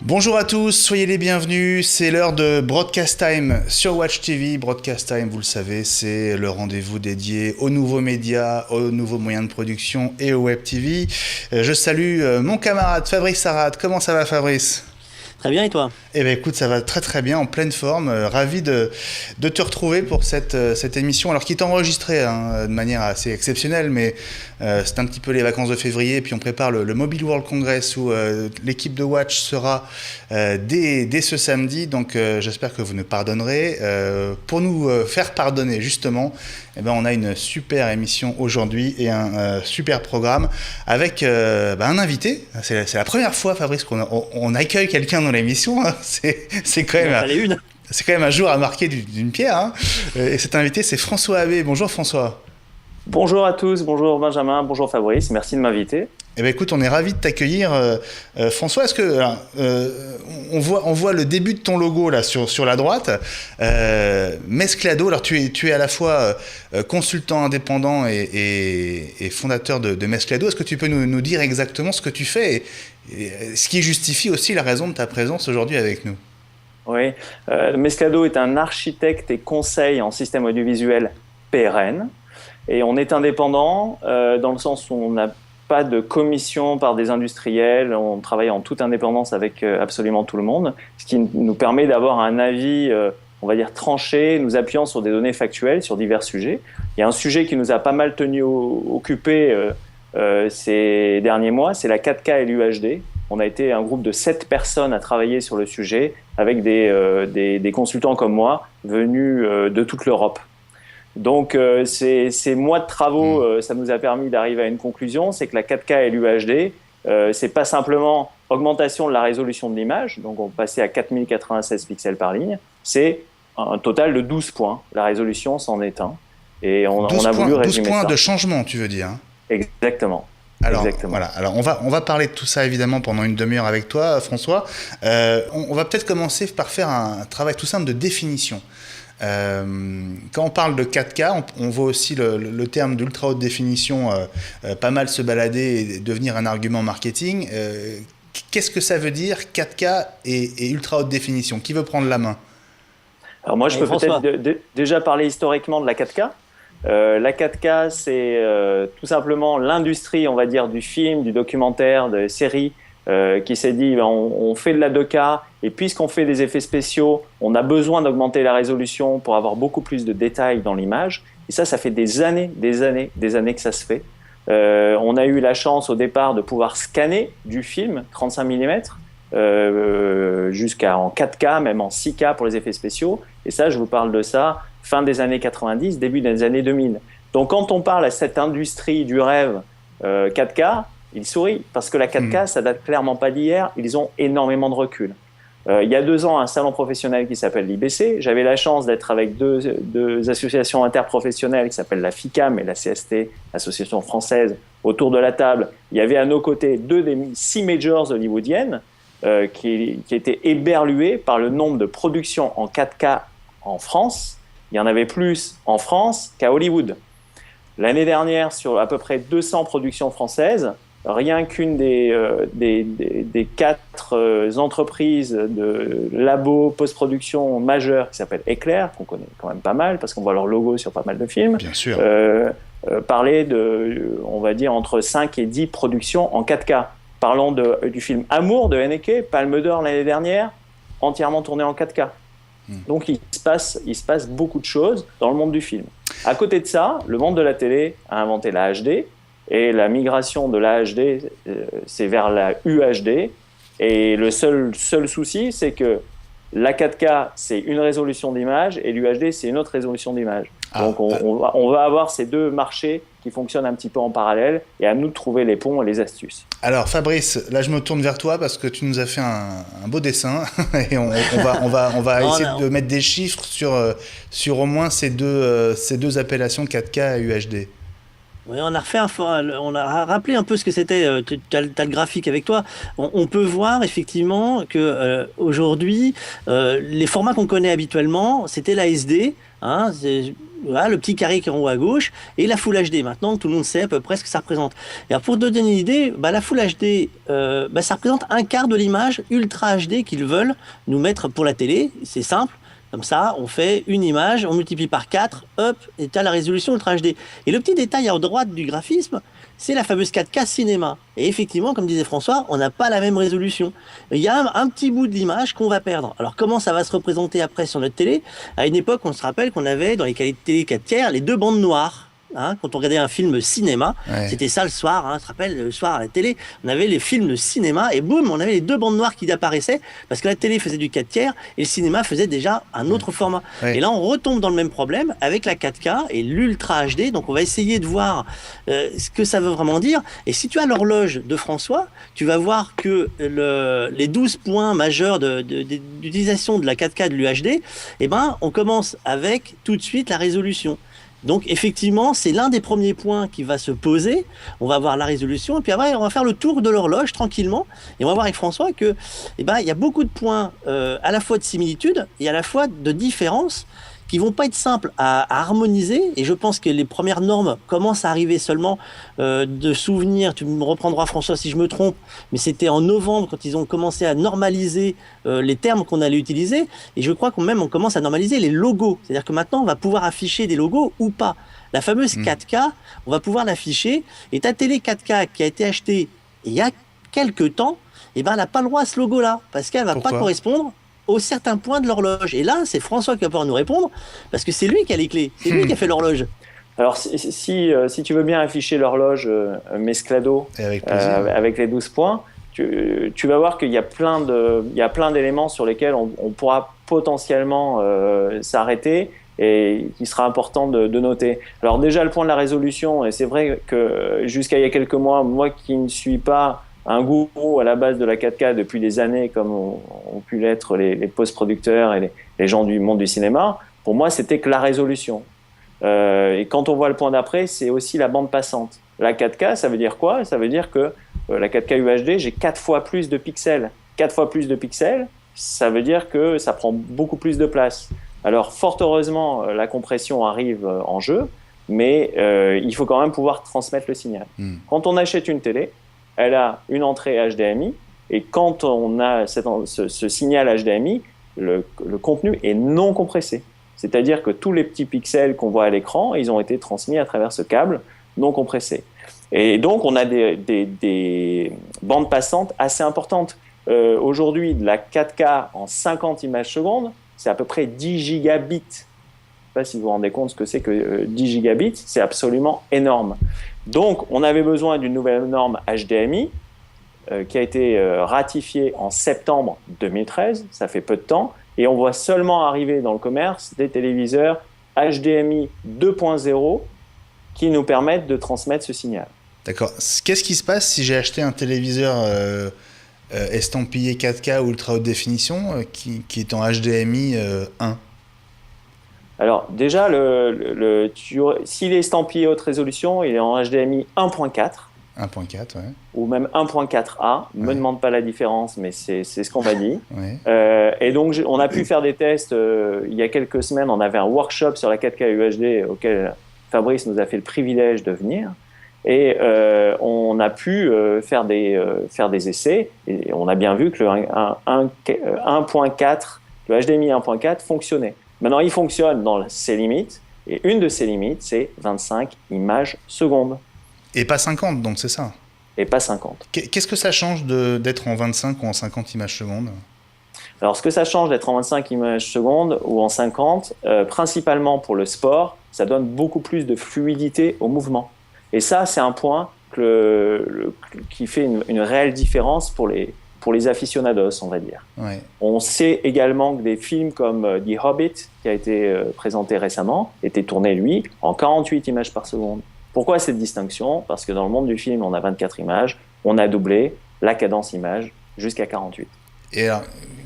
Bonjour à tous, soyez les bienvenus, c'est l'heure de Broadcast Time sur Watch TV. Broadcast Time, vous le savez, c'est le rendez-vous dédié aux nouveaux médias, aux nouveaux moyens de production et au Web TV. Je salue mon camarade Fabrice Arad. Comment ça va, Fabrice ? Très bien, et toi ? Eh bien écoute, ça va très très bien, en pleine forme. Ravi de te retrouver pour cette émission, alors qui est enregistrée de manière assez exceptionnelle, mais c'est un petit peu les vacances de février, puis on prépare le Mobile World Congress où l'équipe de Watch sera dès ce samedi, donc j'espère que vous nous pardonnerez. Pour nous faire pardonner justement, eh ben, on a une super émission aujourd'hui et un super programme avec un invité. C'est la première fois, Fabrice, qu'on accueille quelqu'un dans l'émission. Hein. C'est quand même un jour à marquer d'une pierre. Hein. Et cet invité, c'est François Abbé. Bonjour François. Bonjour à tous, bonjour Benjamin, bonjour Fabrice, merci de m'inviter. Eh bien, écoute, on est ravis de t'accueillir, François. Est-ce que on voit le début de ton logo là sur la droite, Mesclado. Alors tu es à la fois consultant indépendant et fondateur de Mesclado. Est-ce que tu peux nous dire exactement ce que tu fais et ce qui justifie aussi la raison de ta présence aujourd'hui avec nous? Oui, Mesclado est un architecte et conseil en système audiovisuel pérenne. Et on est indépendant dans le sens où on n'a pas de commission par des industriels, on travaille en toute indépendance avec absolument tout le monde, ce qui nous permet d'avoir un avis, on va dire, tranché, nous appuyant sur des données factuelles sur divers sujets. Il y a un sujet qui nous a pas mal tenu occupés ces derniers mois, c'est la 4K et l'UHD. On a été un groupe de 7 personnes à travailler sur le sujet, avec des consultants comme moi, venus de toute l'Europe. Donc ces mois de travaux, ça nous a permis d'arriver à une conclusion, c'est que la 4K et l'UHD, c'est pas simplement augmentation de la résolution de l'image, donc on passait à 4096 pixels par ligne, c'est un total de 12 points. La résolution c'en est un. Et on a voulu résumer 12 points ça. de changement, tu veux dire, hein. Exactement. Alors, Exactement. Voilà. Alors on va parler de tout ça évidemment pendant une demi-heure avec toi, François. On va peut-être commencer par faire un travail tout simple de définition. Quand on parle de 4K, on voit aussi le terme d'ultra haute définition pas mal se balader et devenir un argument marketing. Qu'est-ce que ça veut dire 4K et ultra haute définition? Qui veut prendre la main? Alors moi, je peux peut-être déjà parler historiquement de la 4K. La 4K, c'est tout simplement l'industrie, on va dire, du film, du documentaire, des séries, qui s'est dit on fait de la 2K et puisqu'on fait des effets spéciaux, on a besoin d'augmenter la résolution pour avoir beaucoup plus de détails dans l'image. Et ça fait des années que ça se fait. On a eu la chance au départ de pouvoir scanner du film 35 mm jusqu'à en 4K, même en 6K pour les effets spéciaux. Et ça, je vous parle de ça fin des années 90, début des années 2000. Donc quand on parle à cette industrie du rêve 4K, ils sourient, parce que la 4K, ça date clairement pas d'hier, ils ont énormément de recul. Il y a 2 ans, un salon professionnel qui s'appelle l'IBC, j'avais la chance d'être avec deux associations interprofessionnelles qui s'appellent la FICAM et la CST, Association française, autour de la table. Il y avait à nos côtés 2 des 6 majors hollywoodiennes qui étaient éberluées par le nombre de productions en 4K en France. Il y en avait plus en France qu'à Hollywood. L'année dernière, sur à peu près 200 productions françaises, rien qu'une des 4 entreprises de labos post-production majeures qui s'appelle Éclair, qu'on connaît quand même pas mal parce qu'on voit leur logo sur pas mal de films, bien sûr, parlait de, on va dire, entre 5 et 10 productions en 4K. Parlons du film Amour de Haneke, Palme d'Or l'année dernière, entièrement tourné en 4K. Donc il se passe beaucoup de choses dans le monde du film. À côté de ça, le monde de la télé a inventé la HD, et la migration de la HD, c'est vers la UHD. Et le seul souci, c'est que la 4K, c'est une résolution d'image, et l'UHD, c'est une autre résolution d'image. Donc on va avoir ces 2 marchés qui fonctionnent un petit peu en parallèle, et à nous de trouver les ponts et les astuces. Alors Fabrice, là je me tourne vers toi parce que tu nous as fait un beau dessin et on va essayer de mettre des chiffres sur au moins ces deux appellations 4K et UHD. Oui, on a rappelé un peu ce que c'était. Tu as le graphique avec toi. On peut voir effectivement que aujourd'hui, les formats qu'on connaît habituellement, c'était la SD. Hein, voilà, le petit carré qui est en haut à gauche, et la Full HD. Maintenant, tout le monde sait à peu près ce que ça représente. Et alors, pour te donner une idée, la Full HD, ça représente un quart de l'image Ultra HD qu'ils veulent nous mettre pour la télé. C'est simple. Comme ça, on fait une image, on multiplie par 4, hop, et tu as la résolution Ultra HD. Et le petit détail à droite du graphisme, c'est la fameuse 4K cinéma. Et effectivement, comme disait François, on n'a pas la même résolution. Il y a un petit bout de l'image qu'on va perdre. Alors comment ça va se représenter après sur notre télé? À une époque, on se rappelle qu'on avait dans les qualités télé 4 tiers les deux bandes noires. Quand on regardait un film cinéma, c'était ça le soir, tu te rappelles, le soir à la télé, on avait les films de cinéma et boum, on avait les deux bandes noires qui apparaissaient parce que la télé faisait du 4 tiers et le cinéma faisait déjà un autre format. Et là, on retombe dans le même problème avec la 4K et l'Ultra HD, donc on va essayer de voir ce que ça veut vraiment dire. Et si tu as l'horloge de François, tu vas voir que les 12 points majeurs d'utilisation de la 4K de l'UHD, on commence avec tout de suite la résolution. Donc effectivement, c'est l'un des premiers points qui va se poser. On va voir la résolution et puis après, on va faire le tour de l'horloge tranquillement. Et on va voir avec François que, il y a beaucoup de points à la fois de similitude et à la fois de différence qui vont pas être simples à harmoniser. Et je pense que les premières normes commencent à arriver seulement de souvenirs. Tu me reprendras François si je me trompe, mais c'était en novembre quand ils ont commencé à normaliser les termes qu'on allait utiliser. Et je crois on commence à normaliser les logos. C'est-à-dire que maintenant, on va pouvoir afficher des logos ou pas. La fameuse 4K, on va pouvoir l'afficher. Et ta télé 4K qui a été achetée il y a quelques temps, elle n'a pas le droit à ce logo-là parce qu'elle va pas correspondre aux certains points de l'horloge. Et là, c'est François qui va pouvoir nous répondre, parce que c'est lui qui a les clés, c'est lui qui a fait l'horloge. Alors, si tu veux bien afficher l'horloge Mesclado avec les 12 points, tu vas voir qu'il y a plein d'éléments sur lesquels on pourra potentiellement s'arrêter et qu'il sera important de noter. Alors déjà, le point de la résolution, et c'est vrai que jusqu'à il y a quelques mois, moi qui ne suis pas un gourou à la base de la 4K depuis des années, comme ont pu l'être les post-producteurs et les gens du monde du cinéma, pour moi, c'était que la résolution. Et quand on voit le point d'après, c'est aussi la bande passante. La 4K, ça veut dire quoi? Ça veut dire que la 4K UHD, j'ai 4 fois plus de pixels. 4 fois plus de pixels, ça veut dire que ça prend beaucoup plus de place. Alors, fort heureusement, la compression arrive en jeu, mais il faut quand même pouvoir transmettre le signal. Quand on achète une télé, elle a une entrée HDMI, et quand on a ce signal HDMI, le contenu est non compressé. C'est-à-dire que tous les petits pixels qu'on voit à l'écran, ils ont été transmis à travers ce câble non compressé. Et donc, on a des bandes passantes assez importantes. Aujourd'hui, de la 4K en 50 images secondes, c'est à peu près 10 gigabits. Je ne sais pas si vous vous rendez compte ce que c'est que 10 gigabits, c'est absolument énorme. Donc, on avait besoin d'une nouvelle norme HDMI qui a été ratifiée en septembre 2013, ça fait peu de temps, et on voit seulement arriver dans le commerce des téléviseurs HDMI 2.0 qui nous permettent de transmettre ce signal. D'accord. Qu'est-ce qui se passe si j'ai acheté un téléviseur estampillé 4K ou ultra haute définition qui est en HDMI 1 ? Alors déjà, s'il est estampillé haute résolution, il est en HDMI 1.4. 1.4, ouais. Ou même 1.4A. Ne me demande pas la différence, mais c'est ce qu'on m'a dit. Ouais. Et donc, on a pu faire des tests. Il y a quelques semaines, on avait un workshop sur la 4K UHD auquel Fabrice nous a fait le privilège de venir. Et on a pu faire des essais. Et on a bien vu que le 1.4, le HDMI 1.4 fonctionnait. Maintenant, il fonctionne dans ses limites. Et une de ses limites, c'est 25 images secondes. Et pas 50, donc c'est ça. Et pas 50. Qu'est-ce que ça change d'être en 25 ou en 50 images secondes ? Alors, ce que ça change d'être en 25 images secondes ou en 50, principalement pour le sport, ça donne beaucoup plus de fluidité au mouvement. Et ça, c'est un point qui fait une réelle différence pour les aficionados, on va dire. Ouais. On sait également que des films comme The Hobbit, qui a été présenté récemment, étaient tournés, lui, en 48 images par seconde. Pourquoi cette distinction ? Parce que dans le monde du film, on a 24 images, on a doublé la cadence image jusqu'à 48. Et alors,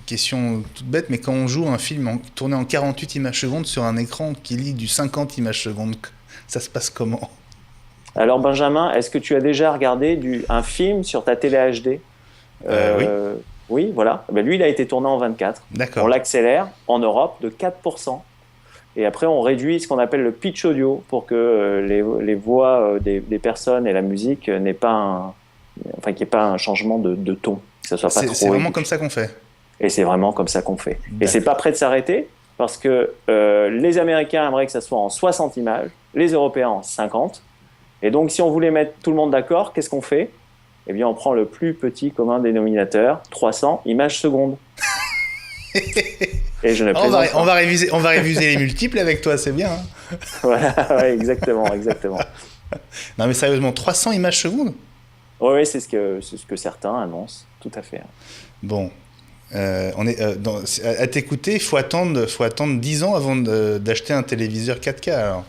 question toute bête, mais quand on joue un film tourné en 48 images secondes sur un écran qui lit du 50 images secondes, ça se passe comment ? Alors Benjamin, est-ce que tu as déjà regardé un film sur ta télé HD ? Oui. Oui, voilà. Ben lui, il a été tourné en 24. D'accord. On l'accélère en Europe de 4%. Et après, on réduit ce qu'on appelle le pitch audio pour que les voix des personnes et la musique n'aient pas qu'il n'y ait pas un changement de ton, que ça soit pas trop. C'est vraiment comme ça qu'on fait. Et c'est vraiment comme ça qu'on fait. D'accord. Et c'est pas prêt de s'arrêter parce que les Américains aimeraient que ça soit en 60 images, les Européens en 50. Et donc, si on voulait mettre tout le monde d'accord, qu'est-ce qu'on fait ? Eh bien, on prend le plus petit commun dénominateur, 300 images secondes. Et je ne plaisante pas. On va réviser les multiples avec toi, c'est bien. Hein. Voilà, ouais, exactement. Non, mais sérieusement, 300 images secondes ? Oui, c'est ce que certains annoncent, tout à fait. Bon, à t'écouter, il faut attendre 10 ans avant d'acheter un téléviseur 4K, alors.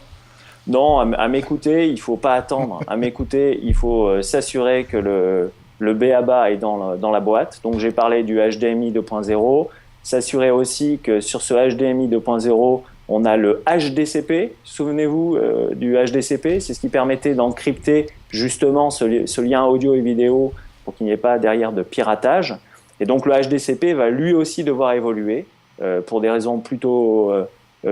Non, à m'écouter, il ne faut pas attendre. À m'écouter, il faut s'assurer que le B.A.B.A. est dans la boîte. Donc, j'ai parlé du HDMI 2.0. S'assurer aussi que sur ce HDMI 2.0, on a le HDCP. Souvenez-vous du HDCP, c'est ce qui permettait d'encrypter justement ce lien audio et vidéo pour qu'il n'y ait pas derrière de piratage. Et donc, le HDCP va lui aussi devoir évoluer pour des raisons plutôt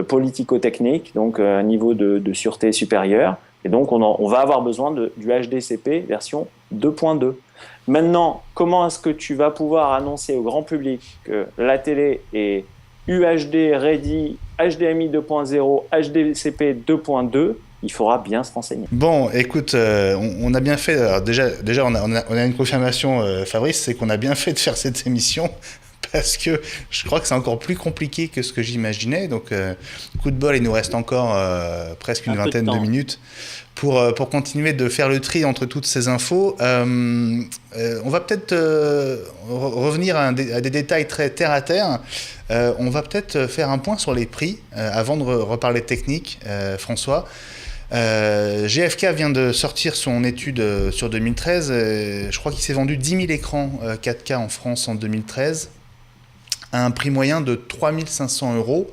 politico-technique, donc un niveau de sûreté supérieur. Et donc, on va avoir besoin du HDCP version 2.2. Maintenant, comment est-ce que tu vas pouvoir annoncer au grand public que la télé est UHD Ready, HDMI 2.0, HDCP 2.2 ? Il faudra bien se renseigner. Bon, écoute, on a bien fait. Alors déjà on a une confirmation, Fabrice, c'est qu'on a bien fait de faire cette émission. Parce que je crois que c'est encore plus compliqué que ce que j'imaginais. Donc, coup de bol, il nous reste encore presque une vingtaine de minutes pour continuer de faire le tri entre toutes ces infos. On va peut-être revenir à des détails très terre à terre. On va peut-être faire un point sur les prix avant de reparler technique, François. GFK vient de sortir son étude sur 2013. Je crois qu'il s'est vendu 10 000 écrans 4K en France en 2013. À un prix moyen de 3 500 €.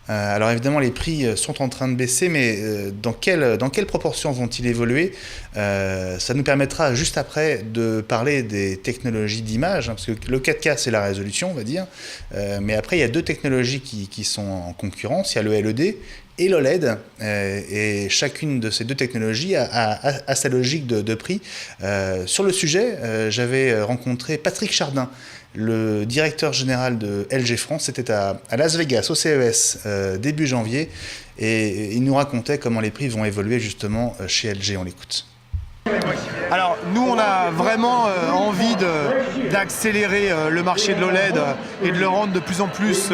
Alors évidemment, les prix sont en train de baisser, mais dans quelle proportion vont-ils évoluer ? Ça nous permettra juste après de parler des technologies d'image, hein, parce que le 4K, c'est la résolution, on va dire. Mais après, il y a deux technologies qui sont en concurrence. Il y a le LED et l'OLED, et chacune de ces deux technologies a sa logique de prix. Sur le sujet, j'avais rencontré Patrick Chardin, le directeur général de LG France. C'était à Las Vegas, au CES, début janvier, et il nous racontait comment les prix vont évoluer justement chez LG. On l'écoute. Alors nous on a vraiment envie d'accélérer le marché de l'OLED et de le rendre de plus en plus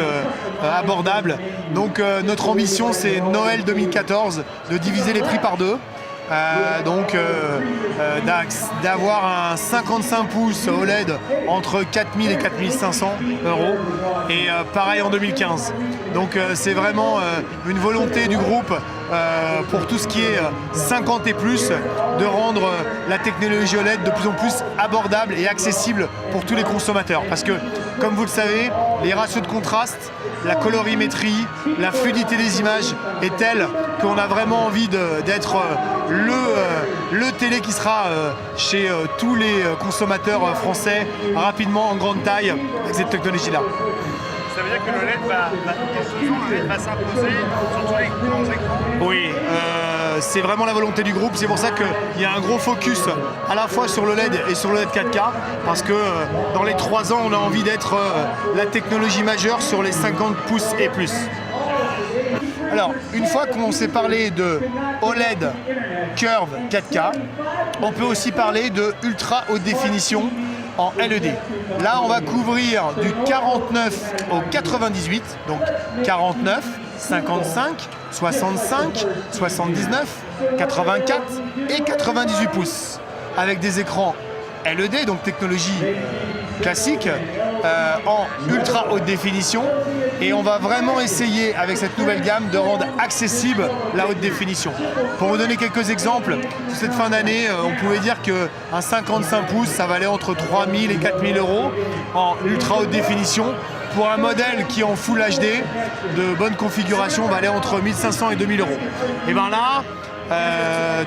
abordable. Donc notre ambition c'est Noël 2014 de diviser les prix par deux. D'avoir un 55 pouces OLED entre 4 000 et 4 500 €, et pareil en 2015. Donc c'est vraiment une volonté du groupe pour tout ce qui est 50 et plus, de rendre la technologie OLED de plus en plus abordable et accessible pour tous les consommateurs. Parce que, comme vous le savez, les ratios de contraste, la colorimétrie, la fluidité des images est telle qu'on a vraiment envie d'être le télé qui sera chez tous les consommateurs français rapidement en grande taille avec cette technologie-là. Ça veut dire que le LED va s'imposer sur tous les grands écrans ? Oui, c'est vraiment la volonté du groupe. C'est pour ça qu'il y a un gros focus à la fois sur le LED et sur le LED 4K, parce que dans les 3 ans, on a envie d'être la technologie majeure sur les 50 pouces et plus. Alors, une fois qu'on s'est parlé de OLED Curve 4K, on peut aussi parler de ultra haute définition en LED. Là, on va couvrir du 49 au 98, donc 49, 55, 65, 79, 84 et 98 pouces, avec des écrans LED, donc technologie classique, en ultra haute définition, et on va vraiment essayer avec cette nouvelle gamme de rendre accessible la haute définition. Pour vous donner quelques exemples, sur cette fin d'année, on pouvait dire qu'un 55 pouces, ça valait entre 3 000 et 4 000 € en ultra haute définition. Pour un modèle qui est en Full HD, de bonne configuration, valait entre 1 500 et 2 000 €. Et bien là,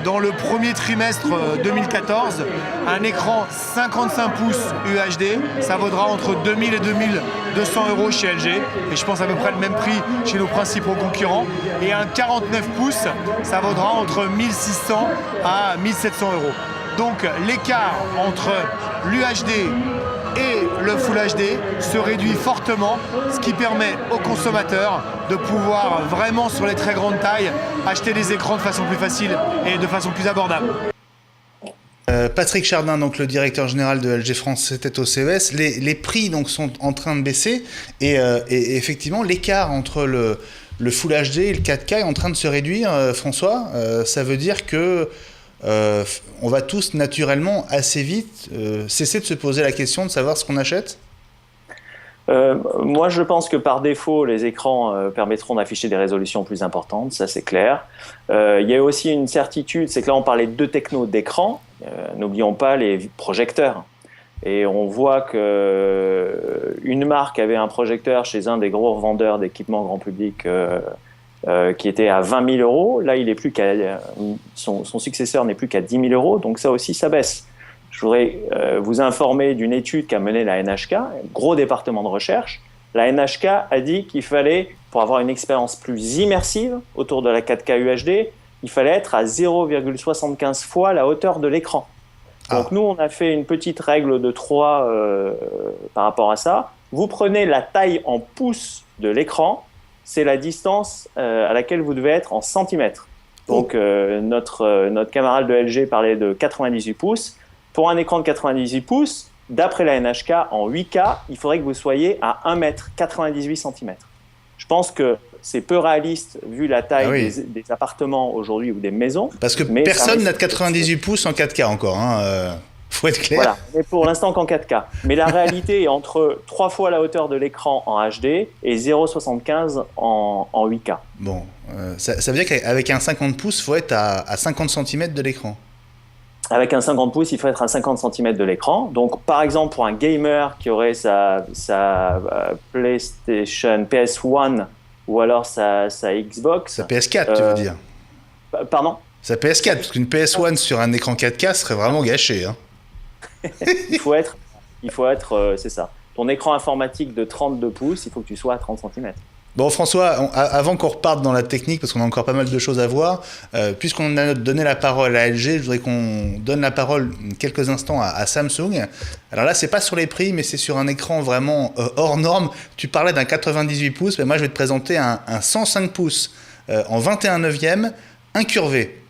dans le premier trimestre 2014, un écran 55 pouces UHD, ça vaudra entre 2000 et 2200 € chez LG, et je pense à peu près le même prix chez nos principaux concurrents. Et un 49 pouces, ça vaudra entre 1600 à 1700 €. Donc l'écart entre l'UHD et le Full HD se réduit fortement, ce qui permet aux consommateurs de pouvoir vraiment, sur les très grandes tailles, acheter des écrans de façon plus facile et de façon plus abordable. Patrick Chardin, donc le directeur général de LG France, était au CES. Les prix donc sont en train de baisser et effectivement l'écart entre le Full HD et le 4K est en train de se réduire. François, ça veut dire que on va tous naturellement assez vite cesser de se poser la question de savoir ce qu'on achète? Moi, je pense que par défaut, les écrans permettront d'afficher des résolutions plus importantes, ça c'est clair. Il y a aussi une certitude, c'est que là on parlait de deux technos d'écran, n'oublions pas les projecteurs. Et on voit qu'une marque avait un projecteur chez un des gros revendeurs d'équipements grand public qui était à 20 000 €. Là, il est plus son successeur n'est plus qu'à 10 000 €. Donc ça aussi, ça baisse. Je voudrais vous informer d'une étude qu'a menée la NHK, un gros département de recherche. La NHK a dit qu'il fallait, pour avoir une expérience plus immersive autour de la 4K UHD, il fallait être à 0,75 fois la hauteur de l'écran. Donc nous, on a fait une petite règle de 3 par rapport à ça. Vous prenez la taille en pouces de l'écran, c'est la distance à laquelle vous devez être en centimètres. Donc notre camarade de LG parlait de 98 pouces. Pour un écran de 98 pouces, d'après la NHK, en 8K, il faudrait que vous soyez à 1 mètre 98 cm. Je pense que c'est peu réaliste vu la taille des appartements aujourd'hui ou des maisons. Parce que personne n'a de 98 pouces en 4K encore, faut être clair. Voilà, mais pour l'instant qu'en 4K. Mais la réalité est entre 3 fois la hauteur de l'écran en HD et 0,75 en 8K. Bon, ça veut dire qu'avec un 50 pouces, il faut être à 50 cm de l'écran. Avec un 50 pouces, il faut être à 50 cm de l'écran. Donc, par exemple, pour un gamer qui aurait sa PlayStation PS1 ou alors sa Xbox... Sa PS4, tu veux dire? Pardon? Sa PS4, parce qu'une PS1 sur un écran 4K serait vraiment gâché. Il faut être, c'est ça. Ton écran informatique de 32 pouces, il faut que tu sois à 30 cm. Bon François, avant qu'on reparte dans la technique, parce qu'on a encore pas mal de choses à voir, puisqu'on a donné la parole à LG, je voudrais qu'on donne la parole quelques instants à Samsung. Alors là, c'est pas sur les prix, mais c'est sur un écran vraiment hors norme. Tu parlais d'un 98 pouces, mais moi je vais te présenter un 105 pouces en 21/9, incurvé.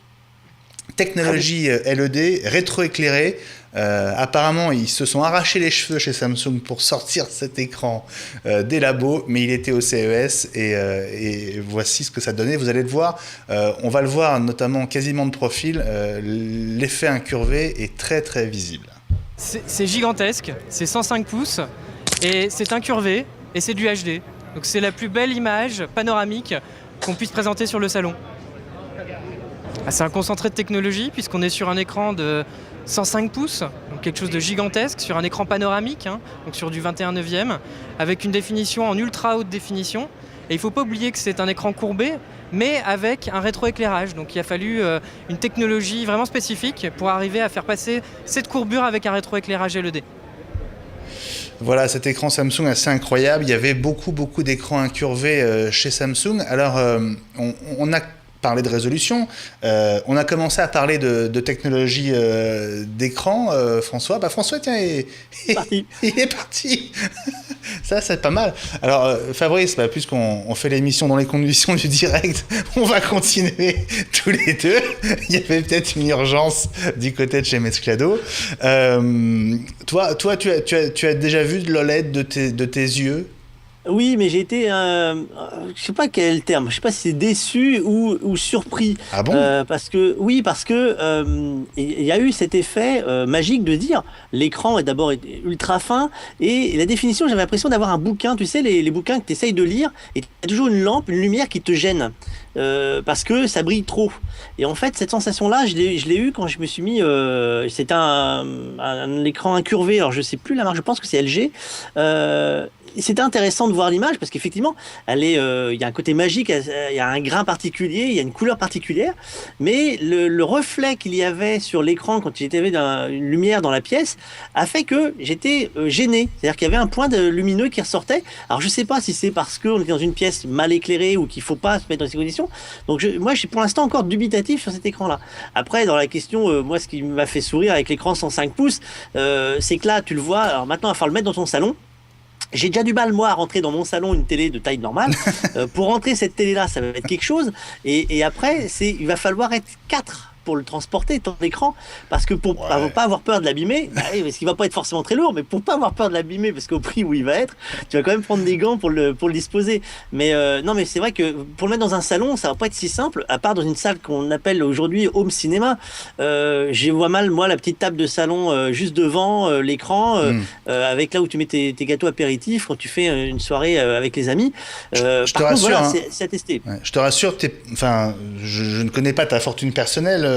Technologie LED, rétroéclairée. Apparemment, ils se sont arrachés les cheveux chez Samsung pour sortir cet écran des labos, mais il était au CES et voici ce que ça donnait. Vous allez le voir, on va le voir notamment quasiment de profil, l'effet incurvé est très très visible. C'est gigantesque, c'est 105 pouces et c'est incurvé et c'est du HD. Donc c'est la plus belle image panoramique qu'on puisse présenter sur le salon. C'est un concentré de technologie puisqu'on est sur un écran de 105 pouces, donc quelque chose de gigantesque, sur un écran panoramique, donc sur du 21/9, avec une définition en ultra haute définition. Et il ne faut pas oublier que c'est un écran courbé, mais avec un rétroéclairage. Donc il a fallu une technologie vraiment spécifique pour arriver à faire passer cette courbure avec un rétroéclairage LED. Voilà, cet écran Samsung assez incroyable. Il y avait beaucoup d'écrans incurvés chez Samsung. Alors, on a parler de résolution. On a commencé à parler de technologie d'écran. François, François, tiens, il est parti. Ça, c'est pas mal. Alors, Fabrice, puisqu'on fait l'émission dans les conditions du direct, on va continuer tous les deux. Il y avait peut-être une urgence du côté de chez Mesclado. Toi, tu as déjà vu de l'OLED de tes yeux? Oui, mais j'ai été, je sais pas quel terme, je sais pas si c'est déçu ou surpris. Ah bon? Parce que il y a eu cet effet magique de dire l'écran est d'abord ultra fin et la définition, j'avais l'impression d'avoir un bouquin, tu sais, les bouquins que tu essayes de lire et tu as toujours une lampe, une lumière qui te gêne. Parce que ça brille trop. Et en fait, cette sensation-là, je l'ai eu quand je me suis mis... c'était un écran incurvé, alors je sais plus la marque, je pense que c'est LG. c'était intéressant de voir l'image parce qu'effectivement, il y a un côté magique, il y a un grain particulier, il y a une couleur particulière, mais le reflet qu'il y avait sur l'écran quand il y avait une lumière dans la pièce a fait que j'étais gêné. C'est-à-dire qu'il y avait un point de lumineux qui ressortait. Alors je sais pas si c'est parce qu'on était dans une pièce mal éclairée ou qu'il faut pas se mettre dans ces conditions. Donc moi, je suis pour l'instant encore dubitatif sur cet écran-là. Après, dans la question, moi, ce qui m'a fait sourire avec l'écran 105 pouces, c'est que là, tu le vois. Alors maintenant, il va falloir le mettre dans ton salon. J'ai déjà du mal, moi, à rentrer dans mon salon une télé de taille normale. Pour rentrer cette télé-là, ça va être quelque chose. Et après, il va falloir être 4 pour le transporter, ton écran, parce que pour pas avoir peur de l'abîmer, parce qu'il va pas être forcément très lourd, mais pour pas avoir peur de l'abîmer, parce qu'au prix où il va être, tu vas quand même prendre des gants pour le disposer. Mais non, mais c'est vrai que pour le mettre dans un salon, ça va pas être si simple, à part dans une salle qu'on appelle aujourd'hui home cinéma. Je vois mal, moi, la petite table de salon juste devant l'écran, avec là où tu mets tes gâteaux apéritifs quand tu fais une soirée avec les amis. Je te rassure, voilà, c'est à tester. Ouais, je te rassure, je ne connais pas ta fortune personnelle,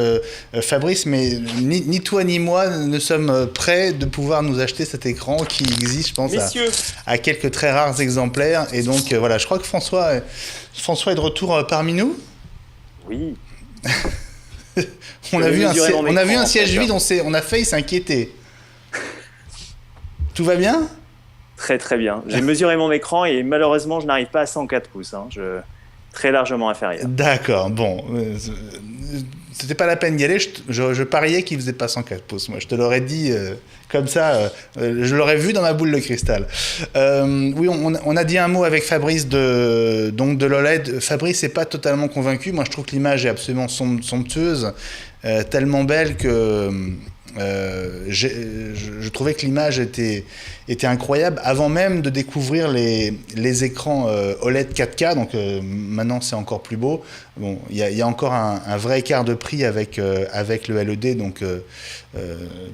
Fabrice, mais ni toi ni moi ne sommes prêts de pouvoir nous acheter cet écran qui existe, je pense, à quelques très rares exemplaires. Et donc, voilà, je crois que François est de retour parmi nous. Oui. On a vu un siège vide, on a failli s'inquiéter. Tout va bien ? Très très bien. J'ai mesuré mon écran et malheureusement, je n'arrive pas à 104 pouces. Très largement inférieur. D'accord, bon. C'était pas la peine d'y aller, je pariais qu'il faisait pas 104 pouces. Moi, je te l'aurais dit comme ça, je l'aurais vu dans ma boule de cristal. Oui, on a dit un mot avec Fabrice de l'OLED. Fabrice n'est pas totalement convaincu. Moi, je trouve que l'image est absolument somptueuse, tellement belle que je trouvais que l'image était incroyable avant même de découvrir les écrans OLED 4K. Donc maintenant c'est encore plus beau. Bon, il y a encore un vrai écart de prix avec le LED. Donc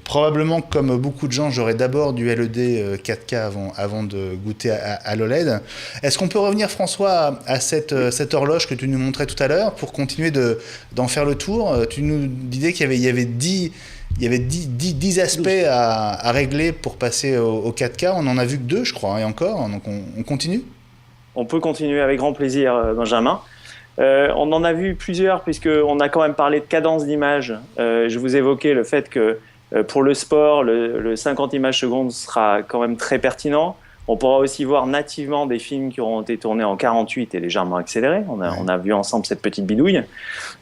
probablement comme beaucoup de gens, j'aurais d'abord du LED 4K avant de goûter à l'OLED. Est-ce qu'on peut revenir, François, à cette horloge que tu nous montrais tout à l'heure pour continuer d'en faire le tour? Tu nous disais qu'il y avait 10 aspects à régler pour passer au 4K. On en a vu que 2, je crois, et encore. Donc on continue ? On peut continuer avec grand plaisir, Benjamin. On en a vu plusieurs, puisqu'on a quand même parlé de cadence d'image. Je vous évoquais le fait que pour le sport, le 50 images secondes sera quand même très pertinent. On pourra aussi voir nativement des films qui auront été tournés en 48 et légèrement accélérés. On a vu ensemble cette petite bidouille.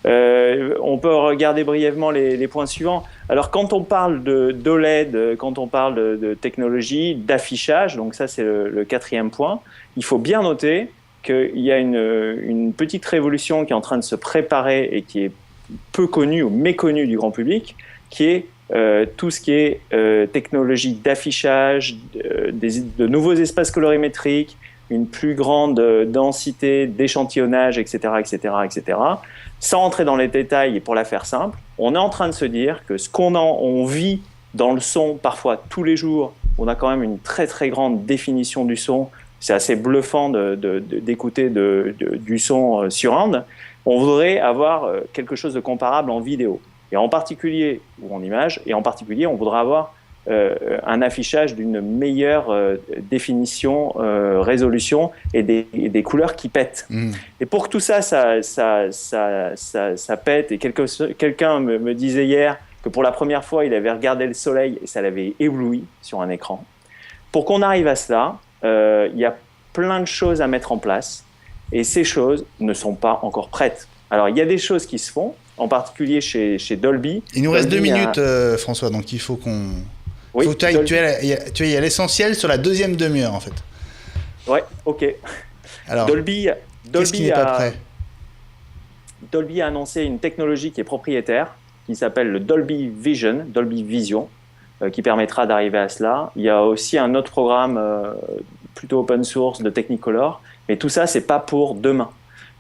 On peut regarder brièvement les points suivants. Alors, quand on parle d'OLED, quand on parle de technologie, d'affichage, donc ça c'est le 4e point, il faut bien noter qu'il y a une petite révolution qui est en train de se préparer et qui est peu connue ou méconnue du grand public, qui est tout ce qui est technologie d'affichage, de nouveaux espaces colorimétriques, une plus grande densité d'échantillonnage, etc., etc., etc. Sans entrer dans les détails et pour la faire simple, on est en train de se dire que ce on vit dans le son parfois tous les jours, on a quand même une très très grande définition du son. C'est assez bluffant d'écouter du son surround. On voudrait avoir quelque chose de comparable en vidéo. Et en particulier, ou en image, et en particulier, on voudra avoir un affichage d'une meilleure définition, résolution et des couleurs qui pètent. Et pour que tout ça pète, et quelqu'un me disait hier que pour la première fois, il avait regardé le soleil et ça l'avait ébloui sur un écran. Pour qu'on arrive à cela, il y a plein de choses à mettre en place et ces choses ne sont pas encore prêtes. Alors, il y a des choses qui se font, en particulier chez Dolby. Il nous reste 2 minutes, François, donc il faut qu'on... Oui, tu es à l'essentiel sur la deuxième demi-heure, en fait. Ouais, ok. Alors, qu'est-ce qui n'est pas prêt ? Dolby a annoncé une technologie qui est propriétaire, qui s'appelle le Dolby Vision, qui permettra d'arriver à cela. Il y a aussi un autre programme plutôt open source de Technicolor, mais tout ça, c'est pas pour demain.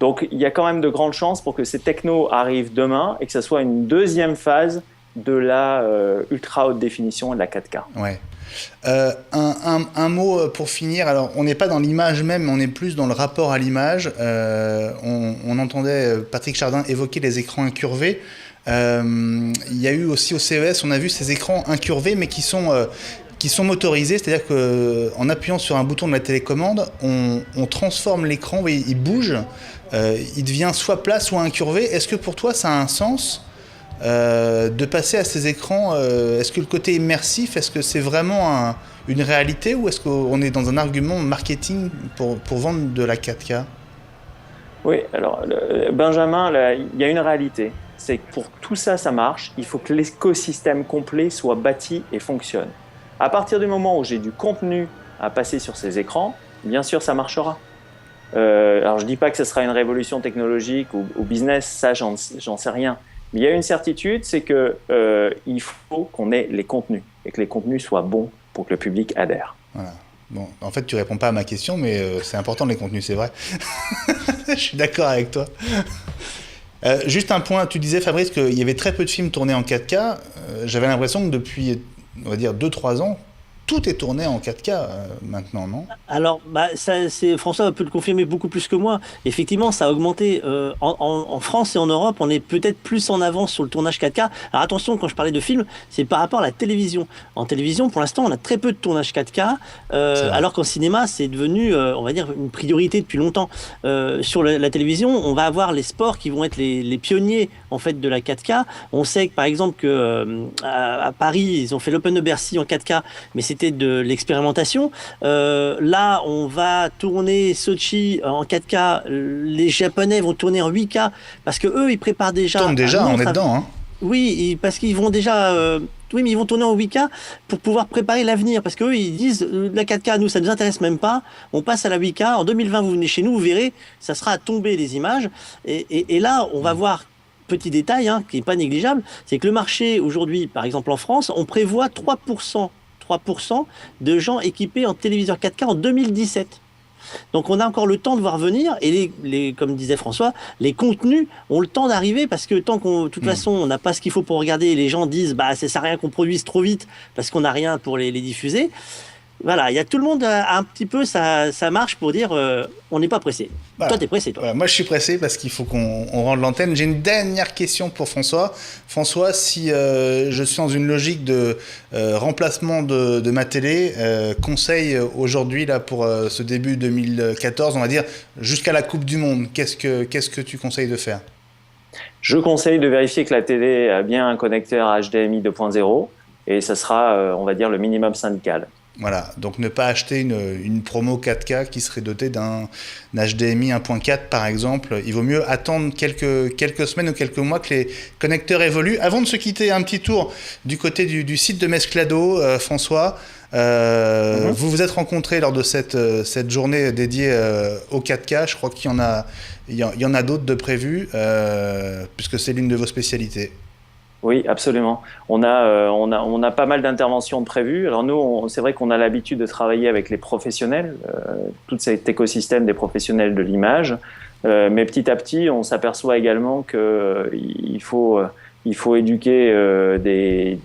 Donc, il y a quand même de grandes chances pour que ces technos arrivent demain et que ce soit une deuxième phase de la ultra haute définition et de la 4K. Ouais. Un mot pour finir. Alors, on n'est pas dans l'image même, mais on est plus dans le rapport à l'image. On entendait Patrick Chardin évoquer les écrans incurvés. Il y a eu aussi au CES, on a vu ces écrans incurvés, mais qui qui sont motorisés, c'est-à-dire qu'en appuyant sur un bouton de la télécommande, on transforme l'écran, oui, il bouge, il devient soit plat, soit incurvé. Est-ce que pour toi, ça a un sens de passer à ces écrans? Est-ce que le côté immersif, est-ce que c'est vraiment une réalité ou est-ce qu'on est dans un argument marketing pour vendre de la 4K? Oui, alors Benjamin, là, il y a une réalité. C'est que pour tout ça, ça marche. Il faut que l'écosystème complet soit bâti et fonctionne. À partir du moment où j'ai du contenu à passer sur ces écrans, bien sûr, ça marchera. Alors, je ne dis pas que ce sera une révolution technologique ou business, ça, j'en sais rien. Mais il y a une certitude, c'est qu'il faut qu'on ait les contenus et que les contenus soient bons pour que le public adhère. Voilà. Bon, en fait, tu réponds pas à ma question, mais c'est important les contenus, c'est vrai. Je suis d'accord avec toi. Juste un point, tu disais Fabrice qu'il y avait très peu de films tournés en 4K. J'avais l'impression que depuis, on va dire 2-3 ans, tout est tourné en 4K maintenant, non? Alors, François peut le confirmer beaucoup plus que moi. Effectivement, ça a augmenté. En France et en Europe, on est peut-être plus en avance sur le tournage 4K. Alors attention, quand je parlais de films, c'est par rapport à la télévision. En télévision, pour l'instant, on a très peu de tournage 4K, alors qu'en cinéma, c'est devenu, on va dire, une priorité depuis longtemps. Sur la télévision, on va avoir les sports qui vont être les pionniers en fait de la 4K. On sait que, par exemple, à Paris, ils ont fait l'Open de Bercy en 4K, mais c'était de l'expérimentation. Là, on va tourner Sochi en 4K. Les Japonais vont tourner en 8K parce que eux, ils préparent déjà. Tourne déjà, on est dedans. Hein. Oui, parce qu'ils vont déjà. Oui, mais ils vont tourner en 8K pour pouvoir préparer l'avenir. Parce qu'eux, ils disent la 4K, nous, ça ne nous intéresse même pas. On passe à la 8K. En 2020, vous venez chez nous, vous verrez, ça sera à tomber les images. Et là, on va voir. Petit détail, qui n'est pas négligeable, c'est que le marché aujourd'hui, par exemple en France, on prévoit 3% de gens équipés en téléviseur 4K en 2017. Donc on a encore le temps de voir venir et comme disait François, les contenus ont le temps d'arriver parce que tant de toute façon on n'a pas ce qu'il faut pour regarder et les gens disent ça sert à rien qu'on produise trop vite parce qu'on n'a rien pour les diffuser. Voilà, il y a tout le monde a un petit peu ça marche pour dire on n'est pas pressé. Voilà. Toi, t'es pressé, toi. Voilà, moi, je suis pressé parce qu'il faut qu'on rende l'antenne. J'ai une dernière question pour François. François, si je suis dans une logique de remplacement de ma télé, conseil aujourd'hui là pour ce début 2014, on va dire jusqu'à la Coupe du Monde, qu'est-ce que tu conseilles de faire? Je conseille de vérifier que la télé a bien un connecteur HDMI 2.0 et ça sera, on va dire, le minimum syndical. Voilà, donc ne pas acheter une promo 4K qui serait dotée d'un HDMI 1.4 par exemple. Il vaut mieux attendre quelques semaines ou quelques mois que les connecteurs évoluent. Avant de se quitter, un petit tour du côté du site de Mesclado, François. Vous vous êtes rencontrés lors de cette journée dédiée au 4K. Je crois qu'il y en a d'autres de prévus, puisque c'est l'une de vos spécialités. Oui, absolument. On a pas mal d'interventions de prévues. Alors nous, c'est vrai qu'on a l'habitude de travailler avec les professionnels, tout cet écosystème des professionnels de l'image. Mais petit à petit, on s'aperçoit également qu'il faut éduquer des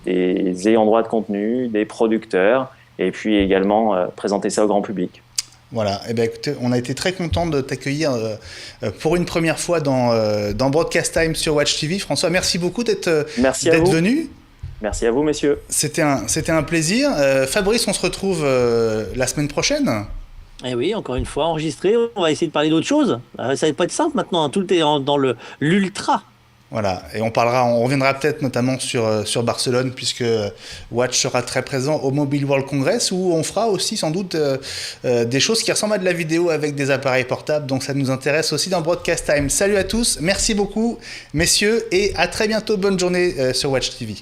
ayants droit de contenu, des producteurs, et puis également présenter ça au grand public. Voilà, eh bien, écoutez, on a été très content de t'accueillir pour une première fois dans Broadcast Time sur Watch TV. François, merci beaucoup d'être venu. Merci à vous, messieurs. C'était un plaisir. Fabrice, on se retrouve la semaine prochaine. Eh oui, encore une fois, enregistré. On va essayer de parler d'autre chose. Ça va pas être simple maintenant. Tout est dans l'ultra. Voilà, et on reviendra peut-être notamment sur Barcelone, puisque Watch sera très présent au Mobile World Congress, où on fera aussi sans doute des choses qui ressemblent à de la vidéo avec des appareils portables, donc ça nous intéresse aussi dans Broadcast Time. Salut à tous, merci beaucoup messieurs, et à très bientôt, bonne journée sur Watch TV.